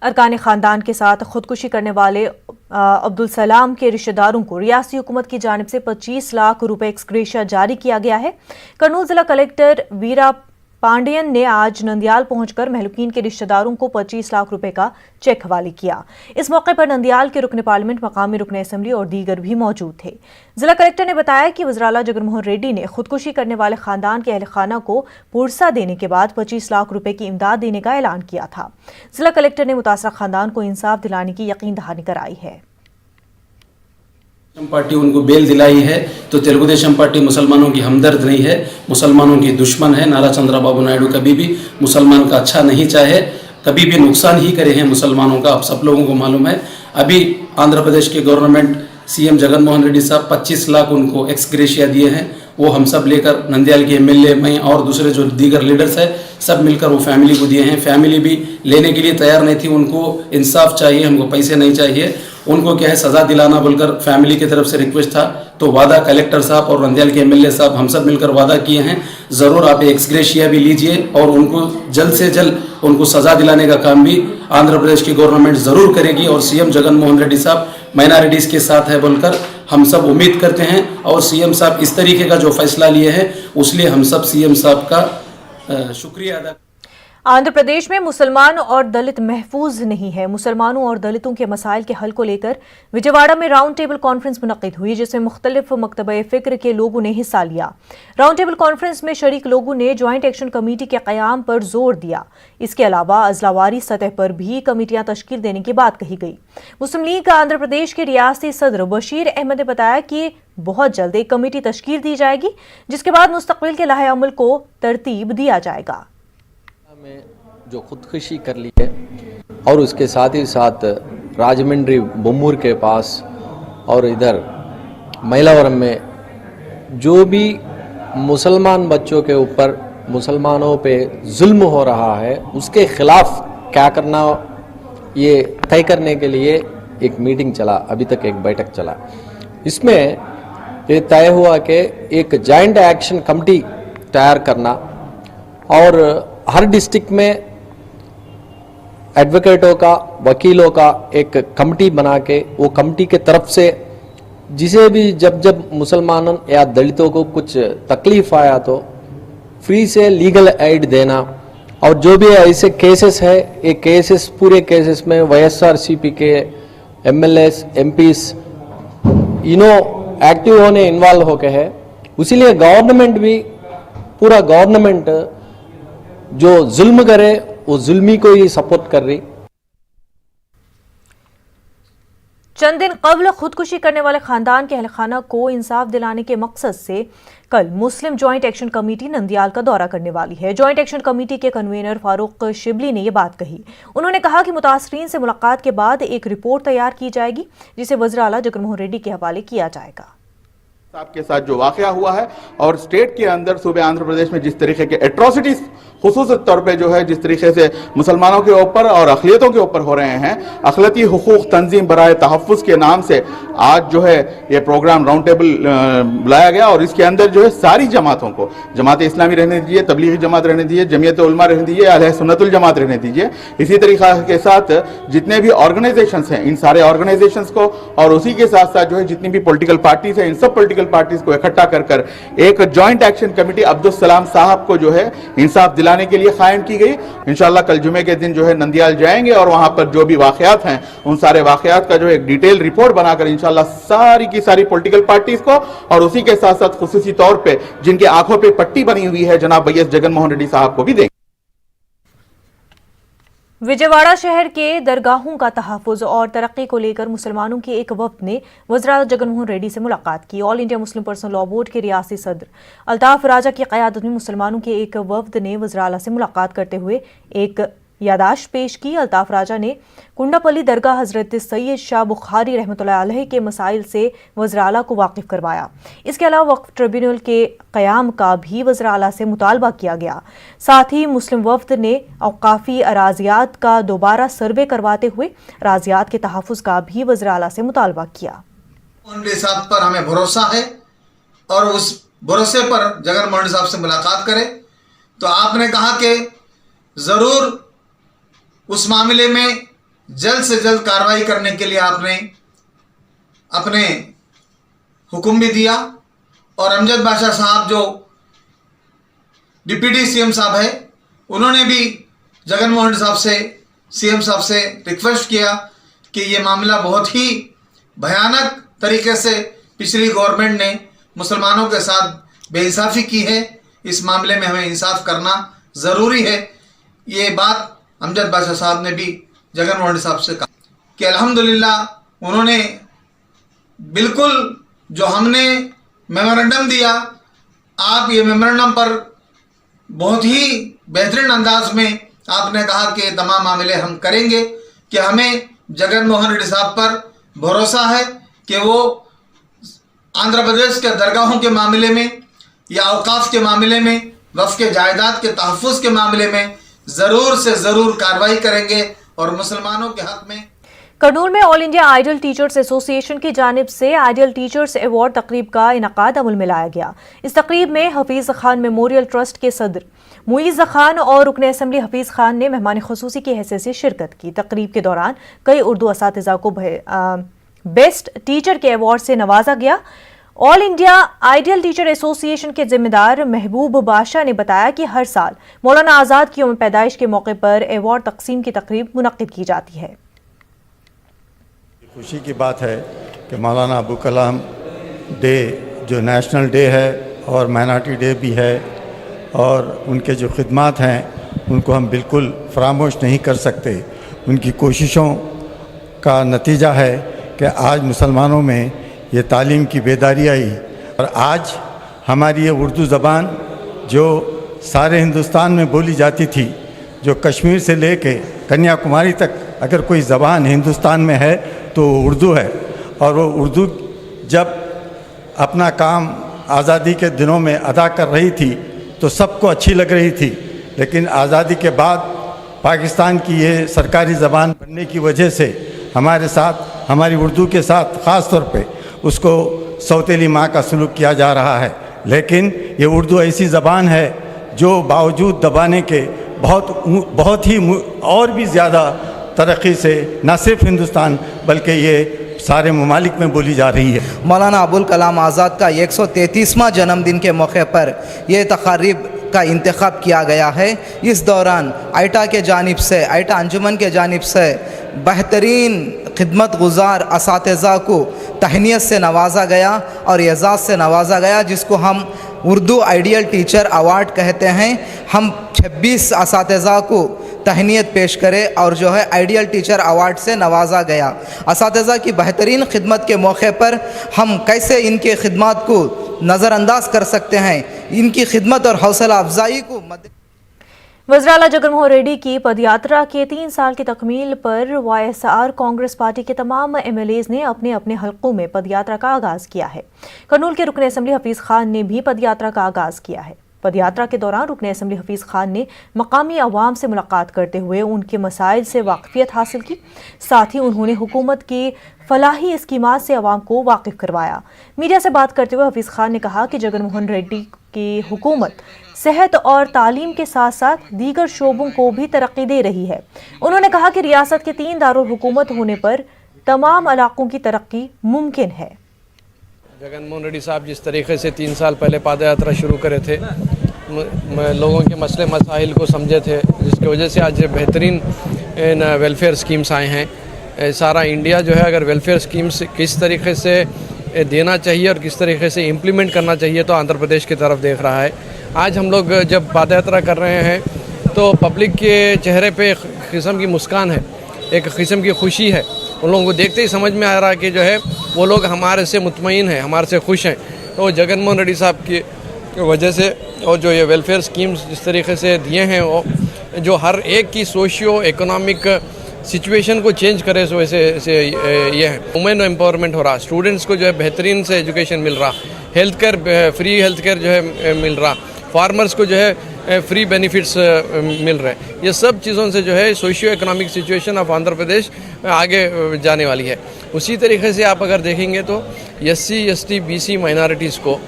अरकान खानदान के साथ खुदकुशी करने वाले अब्दुल सलाम के रिश्तेदारों को रियासती हुकूमत की जानिब से 25 लाख रुपए एक्सग्रेशिया जारी किया गया है। कर्नूल जिला कलेक्टर वीरा पांडियन ने आज नंदियाल पहुंचकर महलूकीन के रिश्तेदारों को 25 लाख रुपए का चेक हवाले किया। इस मौके पर नंदियाल के रुकन पार्लियामेंट, मकामी रुकन असम्बली और दीगर भी मौजूद थे। जिला कलेक्टर ने बताया कि वज़ीर-ए-आला जगनमोहन रेड्डी ने खुदकुशी करने वाले खानदान के अहल खाना को पुरसा देने के बाद 25 लाख रुपए की इमदाद देने का ऐलान किया था। जिला कलेक्टर ने मुतासरा खानदान को इंसाफ दिलाने की यकीन दहानी कराई है। पार्टी उनको बेल दिलाई है तो तेलुगुदेशम पार्टी मुसलमानों की हमदर्द नहीं है, मुसलमानों की दुश्मन है। नारा चंद्रबाबू नायडू कभी भी मुसलमान का अच्छा नहीं चाहे, कभी भी नुकसान ही करे हैं मुसलमानों का। आप सब लोगों को मालूम है, अभी आंध्र प्रदेश के गवर्नमेंट सीएम जगनमोहन रेड्डी साहब 25 लाख उनको एक्सग्रेशिया दिए हैं। वो हम सब लेकर नंदियाल के एमएलए, मैं और दूसरे जो दीगर लीडर्स है, सब मिलकर वो फैमिली को दिए हैं। फैमिली भी लेने के लिए तैयार नहीं थी, उनको इंसाफ चाहिए, हमको पैसे नहीं चाहिए। उनको क्या है, सज़ा दिलाना बोलकर फैमिली की तरफ से रिक्वेस्ट था। तो वादा कलेक्टर साहब और नंदियाल के एमएलए साहब हम सब मिलकर वादा किए हैं, ज़रूर आप एक्सग्रेशिया भी लीजिए और उनको जल्द से जल्द उनको सज़ा दिलाने का काम भी आंध्र प्रदेश की गवर्नमेंट ज़रूर करेगी। और सीएम जगनमोहन रेड्डी साहब माइनॉरिटीज़ के साथ है बोलकर हम सब उम्मीद करते हैं। और सीएम साहब इस तरीके का जो फैसला लिए हैं उसलिए हम सब सीएम साहब का शुक्रिया अदा। आंध्र प्रदेश में मुसलमान और दलित महफूज नहीं है। मुसलमानों और दलितों के मसाइल के हल को लेकर विजयवाड़ा में राउंड टेबल कॉन्फ्रेंस मुनक्किद हुई, जिसमें मुख्तलिफ मकतबे फिक्र के लोगों ने हिस्सा लिया। राउंड टेबल कॉन्फ्रेंस में शरीक लोगों ने ज्वाइंट एक्शन कमेटी के क़याम पर जोर दिया। इसके अलावा अजलावारी सतह पर भी कमेटियां तश्कील देने की बात कही गई। मुस्लिम लीग आंध्र प्रदेश के रियासती सदर बशीर अहमद ने बताया कि बहुत जल्द एक कमेटी तश्कील दी जाएगी, जिसके बाद मुस्तकबिल के लाहे अमल को तरतीब दिया जाएगा। में जो खुदकुशी कर ली है और उसके साथ ही साथ राजमंड्री बम्बूर के पास और इधर मैलावरम में जो भी मुसलमान बच्चों के ऊपर मुसलमानों पे जुल्म हो रहा है उसके खिलाफ क्या करना, ये तय करने के लिए एक मीटिंग चला, अभी तक एक बैठक चला। इसमें ये तय हुआ कि एक जॉइंट एक्शन कमेटी तैयार करना और हर डिस्ट्रिक्ट में एडवोकेटों का, वकीलों का एक कमेटी बना के वो कमेटी के तरफ से जिसे भी जब मुसलमानों या दलितों को कुछ तकलीफ आया तो फ्री से लीगल एड देना। और जो भी ऐसे केसेस है, ये केसेस पूरे केसेस में वाईएसआरसीपी के एमएलएस, एमपीस इन्हों एक्टिव होने इन्वॉल्व होके है। इसीलिए गवर्नमेंट भी, पूरा गवर्नमेंट जो जुल्म करे वो जुल्मी को ही सपोर्ट कर रही। चंद दिन कबल खुदकुशी करने वाले खानदान के अहल खाना को इंसाफ दिलाने के मकसद से कल मुस्लिम ज्वाइंट एक्शन कमेटी नंदियाल का दौरा करने वाली है। ज्वाइंट एक्शन कमेटी के कन्वीनर फारूक शिबली ने यह बात कही। उन्होंने कहा कि मुतासरीन से मुलाकात के बाद एक रिपोर्ट तैयार की जाएगी, जिसे वज़ीर-ए-आला जगनमोहन रेड्डी के हवाले किया जाएगा। आपके साथ जो वाकया हुआ है और स्टेट के अंदर सूबे आंध्र प्रदेश में जिस तरीके के एट्रोसिटीज खुसूस तौर पे जो है, जिस तरीके से मुसलमानों के ऊपर और अक़लियतों के ऊपर हो रहे हैं, अक़लियती हुकूक तंजीम बराए तहफ़्फ़ुज़ के नाम से आज जो है ये प्रोग्राम राउंड टेबल बुलाया गया। और इसके अंदर जो है सारी जमातों को, जमात इस्लामी रहने दीजिए, तबलीगी जमात रहने दीजिए, जमीयत उलमा रहने दीजिए, अहले सुन्नतुल जमात रहने दीजिए, इसी तरीक़ा के साथ जितने भी ऑर्गेनाइजेशंस हैं, इन सारे ऑर्गेनाइजेशंस को और उसी के साथ साथ जो है जितनी भी पॉलिटिकल पार्टीज हैं, इन सब पॉलिटिकल पार्टीज को इकट्ठा कर एक joint action committee Abdul Salam साहब को जो है इंसाफ दिलाने के लिए कायम की गई। इंशाअल्लाह कल जुमे के दिन जो है नंदियाल जाएंगे और वहां पर जो भी वाकयात हैं उन सारे वाकयात का जो एक डिटेल रिपोर्ट बनाकर इंशाअल्लाह सारी की सारी पॉलिटिकल पार्टीज को और उसी के साथ साथ खुसूसी तौर पे जिनके आंखों पे पट्टी बनी हुई है जनाब वाईएस जगनमोहन रेड्डी साहब को भी देंगे। विजयवाड़ा शहर के दरगाहों का तहफ़्फ़ुज़ और तरक्की को लेकर मुसलमानों के एक वफ़द ने वज़ीर-ए-आला जगनमोहन रेड्डी से मुलाकात की। All India Muslim personal law board के रियासी सदर अल्ताफ राजा की क़यादत में मुसलमानों के एक वफ़द ने वज़ीर-ए-आला से मुलाकात करते हुए एक यादाश्त पेश की। अल्ताफ राजा ने कुंडापल्ली दरगाह हज़रत सैयद शाह बुखारी रहमतुल्लाह अलैह के मसाइल से वज़ीर-ए-आला को वाकिफ़ करवाया। इसके अलावा वक्फ ट्रिब्यूनल के क़याम का भी वज़ीर-ए-आला से मुतालबा किया गया। साथ ही मुस्लिम वफ़द ने औक़ाफ़ी अराज़ियात का दोबारा सर्वे करवाते हुए अराज़ियात के तहफ़्फ़ुज़ का भी वज़ीर-ए-आला से मुतालबा किया। उनके साथ पर हमें भरोसा है और उस भरोसे पर जगनमोहन साहब से मुलाकात करें। तो आपने कहा कि ज़रूर उस मामले में जल्द से जल्द कार्रवाई करने के लिए आपने अपने हुक्म भी दिया। और अमजद बादशाह साहब जो डिप्टी सीएम साहब है, उन्होंने भी जगन मोहन साहब से, सीएम साहब से रिक्वेस्ट किया कि ये मामला बहुत ही भयानक तरीके से पिछली गवर्नमेंट ने मुसलमानों के साथ बेइंसाफ़ी की है, इस मामले में हमें इंसाफ करना ज़रूरी है। ये बात अमजद बादशाह साहब ने भी जगन मोहन साहब से कहा कि अल्हम्दुलिल्लाह उन्होंने बिल्कुल जो हमने मेमोरेंडम दिया, आप ये मेमोरेंडम पर बहुत ही बेहतरीन अंदाज में आपने कहा कि तमाम मामले हम करेंगे, कि हमें जगन मोहन रेड्डी साहब पर भरोसा है कि वो आंध्र प्रदेश के दरगाहों के मामले में या औकाफ के मामले में, वक्फ के जायदाद के तहफ़्फ़ुज़ के मामले में ज़रूर से ज़रूर कार्रवाई करेंगे और मुसलमानों के हक़ में। करनूल में all India ideal teachers association की जानिब से आइडियल टीचर्स अवार्ड तकरीब का इनकाद अमल में लाया गया। इस तकरीब में हफीज़ खान मेमोरियल ट्रस्ट के सदर मुइज़ खान और रुकन असम्बली हफीज़ खान ने मेहमान खुसूसी की हैसियत से शिरकत की। तकरीब के दौरान कई उर्दू असातिज़ा को बेस्ट टीचर के अवार्ड से नवाजा गया। All India ideal teacher association के जिम्मेदार महबूब बादशाह ने बताया कि हर साल मौलाना आज़ाद की यौम पैदाइश के मौके पर अवार्ड तकसीम की तकरीब मुनक्किद की जाती है। खुशी की बात है कि मौलाना अबुल कलाम डे जो नेशनल डे है और माइनॉरिटी डे भी है, और उनके जो खिदमात हैं उनको हम बिल्कुल फरामोश नहीं कर सकते। उनकी कोशिशों का नतीजा है कि आज मुसलमानों में ये तालीम की बेदारी आई, और आज हमारी ये उर्दू ज़बान जो सारे हिंदुस्तान में बोली जाती थी, जो कश्मीर से लेके कन्याकुमारी तक अगर कोई ज़बान हिंदुस्तान में है तो उर्दू है। और वो उर्दू जब अपना काम आज़ादी के दिनों में अदा कर रही थी तो सबको अच्छी लग रही थी, लेकिन आज़ादी के बाद पाकिस्तान की ये सरकारी ज़बान बनने की वजह से हमारे साथ, हमारी उर्दू के साथ ख़ास तौर पे उसको सौतेली माँ का सलूक किया जा रहा है। लेकिन ये उर्दू ऐसी ज़बान है जो बावजूद दबाने के बहुत ही और भी ज़्यादा तरक्की से न सिर्फ हिंदुस्तान बल्कि ये सारे ममालिक में बोली जा रही है। मौलाना अबुल कलाम आज़ाद का 133वां जन्मदिन के मौके पर यह तकारीब का इंतखाब किया गया है। इस दौरान आइटा के जानिब से, आइटा अंजुमन के जानिब से बेहतरीन खिदमत गुज़ार असातिज़ा को तहनीत से नवाजा गया और एजाज़ से नवाजा गया, जिसको हम उर्दू आइडियल टीचर अवार्ड कहते हैं। हम 26 असातिज़ा को तहनीत पेश करें और जो है आइडियल टीचर अवार्ड से नवाजा गया। असातिज़ा की बेहतरीन खिदमत के मौके पर हम कैसे इनके खिदमत को नज़रअंदाज कर सकते हैं, इनकी खिदमत और हौसला अफजाई को वज़ीर-ए-आला जगन मोहन रेड्डी की पदयात्रा के 3 साल की तकमील पर वाईएसआर कांग्रेस पार्टी के तमाम एमएलएज ने अपने अपने हलकों में पदयात्रा का आगाज़ किया है। करनूल के रुकन असम्बली हफीज़ खान ने भी पदयात्रा का आगाज़ किया है। पदयात्रा के दौरान रुकन असम्बली हफीज़ खान ने मकामी अवाम से मुलाकात करते हुए उनके मसाइल से वाकफियत हासिल की। साथ ही उन्होंने हुकूमत की फलाही स्कीमात से अवाम को वाकिफ करवाया। मीडिया से बात करते हुए हफीज़ खान ने कहा कि जगन मोहन रेड्डी की हुकूमत सेहत और तालीम के साथ साथ दीगर शोबों को भी तरक्की दे रही है। उन्होंने कहा कि रियासत के 3 दारुल हुकूमत होने पर तमाम इलाकों की तरक्की मुमकिन है। जगन मोहन रेड्डी साहब जिस तरीके से 3 साल पहले पदयात्रा शुरू करे थे, लोगों के मसले मसाइल को समझे थे, जिसकी वजह से आज बेहतरीन वेलफेयर स्कीम्स आए हैं। सारा इंडिया जो है अगर वेलफेयर स्कीम्स किस तरीके से देना चाहिए और किस तरीके से इम्प्लीमेंट करना चाहिए तो आंध्र प्रदेश की तरफ देख रहा है। आज हम लोग जब पदयात्रा कर रहे हैं तो पब्लिक के चेहरे पे एक किस्म की मुस्कान है, एक किस्म की खुशी है। उन लोगों को देखते ही समझ में आ रहा है कि जो है वो लोग हमारे से मुतमईन हैं, हमारे से खुश हैं। तो जगन मोहन रेड्डी साहब की वजह से और जो ये वेलफेयर स्कीम्स जिस तरीके से दिए हैं, वो जो हर एक की सोशियो इकोनॉमिक सिचुएशन को चेंज करे, सो वैसे ये है। वुमेन एम्पावरमेंट हो रहा, स्टूडेंट्स को जो है बेहतरीन से एजुकेशन मिल रहा, health care, free health care जो है मिल रहा, फार्मर्स को जो है फ्री बेनिफिट्स मिल रहे हैं। ये सब चीज़ों से जो है socio economic situation of Andhra Pradesh आगे जाने वाली है। उसी तरीके से आप अगर देखेंगे तो SC ST BC माइनॉरिटीज़ को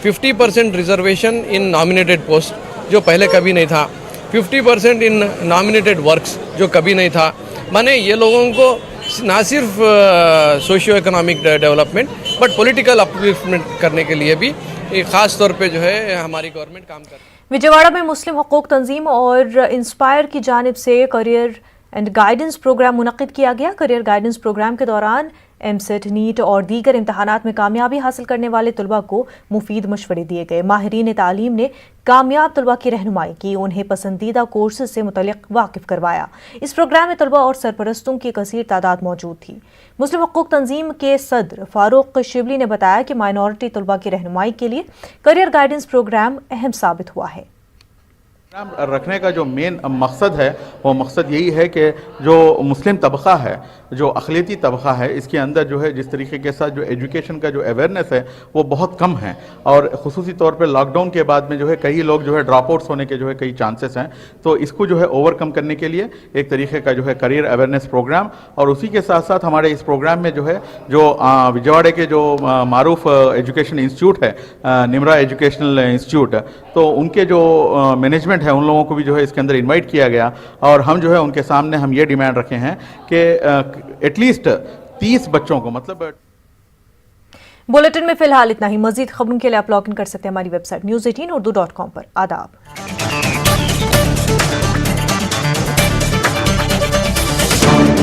50% रिजर्वेशन इन नॉमिनेटेड पोस्ट जो पहले कभी नहीं था, 50% इन नॉमिनेटेड वर्क्स जो कभी नहीं था, माने ये लोगों को ना सिर्फ socio economic development but political upliftment करने के लिए भी ख़ास तौर पे जो है हमारी गवर्नमेंट काम कर रही है। विजयवाड़ा में मुस्लिम हकूक तंजीम और इंस्पायर की जानिब से करियर एंड गाइडेंस प्रोग्राम मुनक्किद किया गया। करियर गाइडेंस प्रोग्राम के दौरान एमसेट, नीट और दीगर इम्तहानात में कामयाबी हासिल करने वाले तलबा को मुफीद मशवरे दिए गए। माहिरीन तालीम ने कामयाब तलबा की रहनुमाई की, उन्हें पसंदीदा कोर्सेज से मुतल्लिक वाकिफ करवाया। इस प्रोग्राम में तलबा और सरपरस्तों की कसीर तादाद मौजूद थी। मुस्लिम हकूक तंजीम के सदर फारूक शिबली ने बताया कि माइनॉरिटी तलबा की रहनुमाई के लिए करियर गाइडेंस प्रोग्राम अहम साबित हुआ है। रखने का जो मेन मकसद है वो मकसद यही है कि जो मुस्लिम तबका है, जो अक़लियती तबका है, इसके अंदर जो है जिस तरीके के साथ जो एजुकेशन का जो अवेयरनेस है वो बहुत कम है और ख़ुसूसी तौर पे लॉकडाउन के बाद में जो है कई लोग जो है ड्रॉप आउट्स होने के जो है कई चांसेस हैं। तो इसको जो है ओवरकम करने के लिए एक तरीके का जो है करियर अवेयरनेस प्रोग्राम, और उसी के साथ साथ हमारे इस प्रोग्राम में जो है जो विजयवाड़ा के जो मारूफ एजुकेशन इंस्टीट्यूट है, निमरा एजुकेशनल इंस्टीट्यूट, तो उनके जो मैनेजमेंट है उन लोगों को भी जो है इसके अंदर इनवाइट किया गया और हम जो है उनके सामने हम ये डिमांड रखे हैं कि एटलीस्ट 30 बच्चों को, मतलब बुलेटिन में फिलहाल इतना ही। मजीद खबरों के लिए आप लॉग इन कर सकते हैं हमारी वेबसाइट news18urdu.com पर। आदाब।